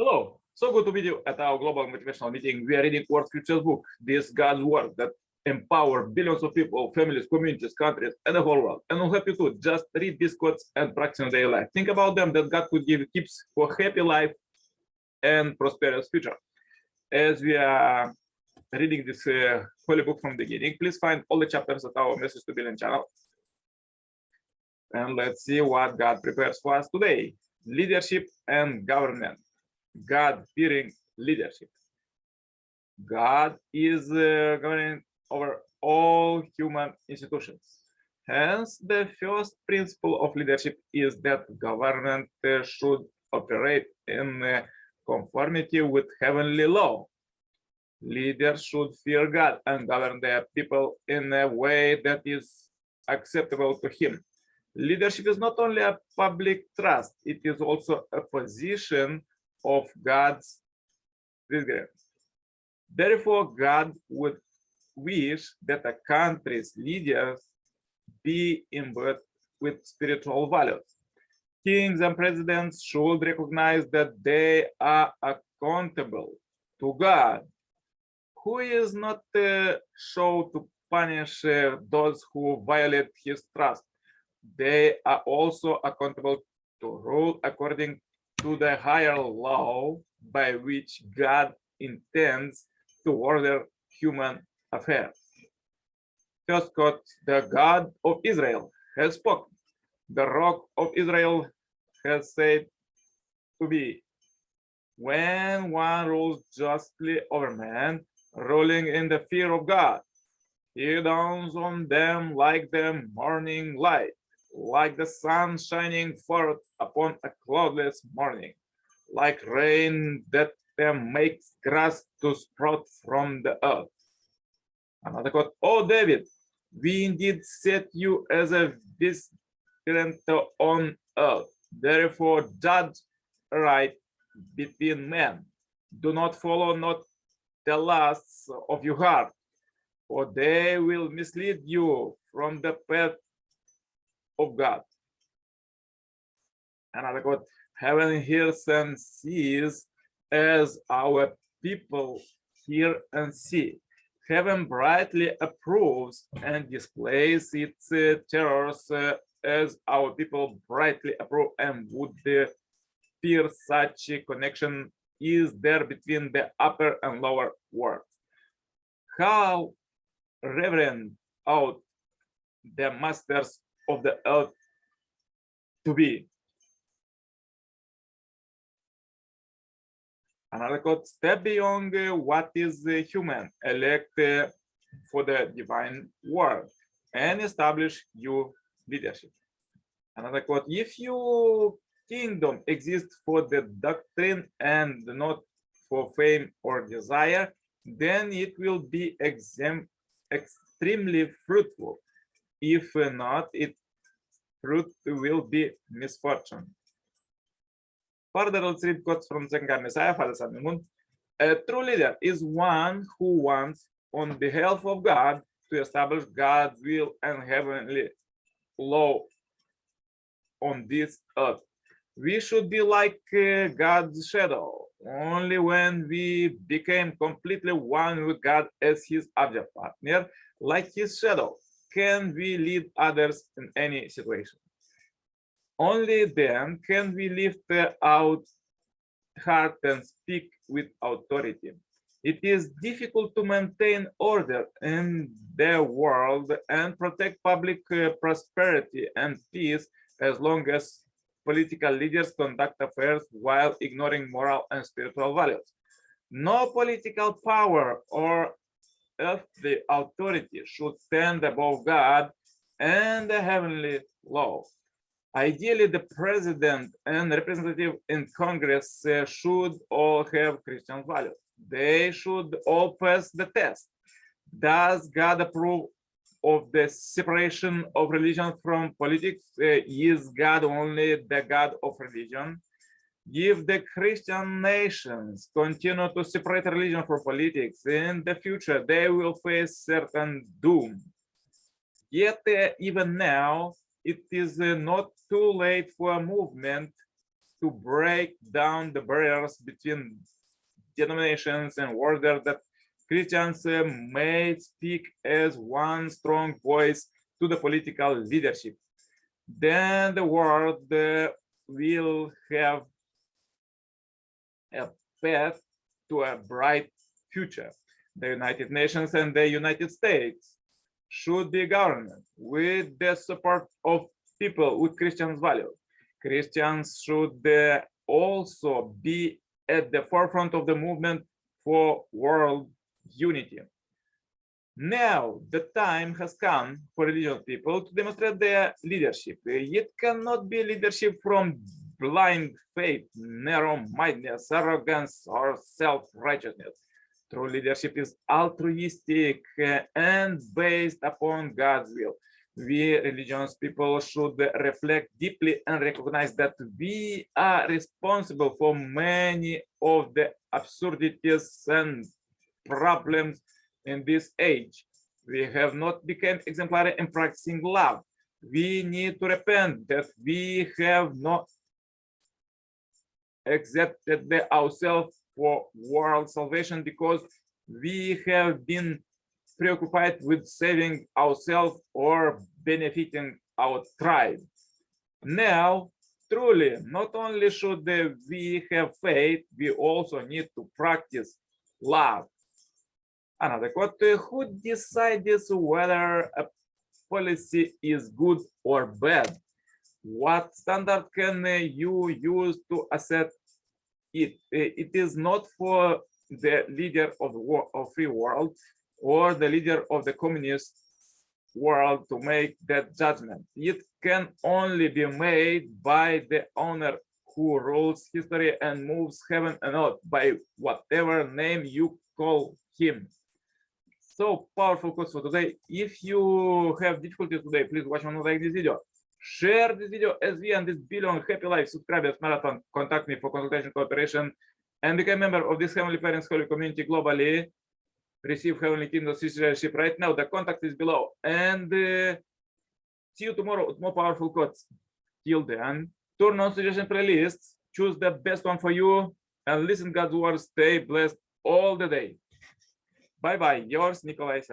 Hello, so good to meet you at our global motivational meeting. We are reading Word Scriptures book, this God's Word that empower billions of people, families, communities, countries, and the whole world. And we'll help you to just read these quotes and practice in daily life. Think about them that God could give tips for happy life and prosperous future. As we are reading this holy book from the beginning, please find all the chapters at our Message to Billion channel. And let's see what God prepares for us today. Leadership and government. God-fearing leadership. God is governing over all human institutions. Hence, the first principle of leadership is that government should operate in conformity with heavenly law. Leaders should fear God and govern their people in a way that is acceptable to Him. Leadership is not only a public trust, it is also a position of God's disgrace. Therefore, God would wish that a country's leaders be imbued with spiritual values. Kings and presidents should recognize that they are accountable to God, who is not shown to punish those who violate His trust. They are also accountable to rule according to the higher law by which God intends to order human affairs. First quote, the God of Israel has spoken. The rock of Israel has said to be. When one rules justly over men, ruling in the fear of God, He dawns on them like the morning light, like the sun shining forth upon a cloudless morning, like rain that makes grass to sprout from the earth. Another quote, oh David, we indeed set you as a vigilant on earth. Therefore judge right between men. Do not follow not the lusts of your heart, for they will mislead you from the path of God. Another quote, heaven hears and sees as our people hear and see. Heaven brightly approves and displays its terrors as our people brightly approve and would fear such a connection is there between the upper and lower worlds. How reverend ought the masters of the earth to be. Another quote, step beyond what is human, elect for the divine world, and establish your leadership. Another quote, if your kingdom exists for the doctrine and not for fame or desire, then it will be extremely fruitful. If not, its fruit will be misfortune. Further, let's read quotes from Zengar Messiah, Father, Son, and Moon. A true leader is one who wants, on behalf of God, to establish God's will and heavenly law on this earth. We should be like God's shadow. Only when we became completely one with God as His object partner, like His shadow, can we lead others in any situation. Only then can we lift out heart and speak with authority. It is difficult to maintain order in the world and protect public prosperity and peace as long as political leaders conduct affairs while ignoring moral and spiritual values. No political power or earthly authority should stand above God and the heavenly law. Ideally, the president and representative in Congress should all have Christian values. They should all pass the test. Does God approve of the separation of religion from politics? Is God only the God of religion? If the Christian nations continue to separate religion from politics, in the future they will face certain doom. Yet, even now, it is not too late for a movement to break down the barriers between denominations in order that Christians may speak as one strong voice to the political leadership. Then the world will have a path to a bright future. The United Nations and the United States should be governed with the support of people with Christian values. Christians should also be at the forefront of the movement for world unity. Now the time has come for religious people to demonstrate their leadership. It cannot be leadership from blind faith, narrow-mindedness, arrogance, or self-righteousness. True leadership is altruistic and based upon God's will. We religious people should reflect deeply and recognize that we are responsible for many of the absurdities and problems in this age. We have not become exemplary in practicing love. We need to repent that we have not accepted ourselves for world salvation because we have been preoccupied with saving ourselves or benefiting our tribe. Now, truly, not only should we have faith, we also need to practice love. Another quote, who decides whether a policy is good or bad? What standard can you use to assess it? It is not for the leader of the free world or the leader of the communist world to make that judgment. It can only be made by the owner who rules history and moves heaven and earth by whatever name you call him. So powerful quotes for today. If you have difficulties today, please watch one like this video. Share this video as we and this billion happy life subscribers marathon. Contact me for consultation, cooperation, and become a member of this Heavenly Parents Holy Community globally. Receive Heavenly Kingdom citizenship right now. The contact is below. And see you tomorrow with more powerful quotes. Till then, turn on suggestion playlists, choose the best one for you, and listen God's word. Stay blessed all the day. Bye bye. Yours, Nicolae.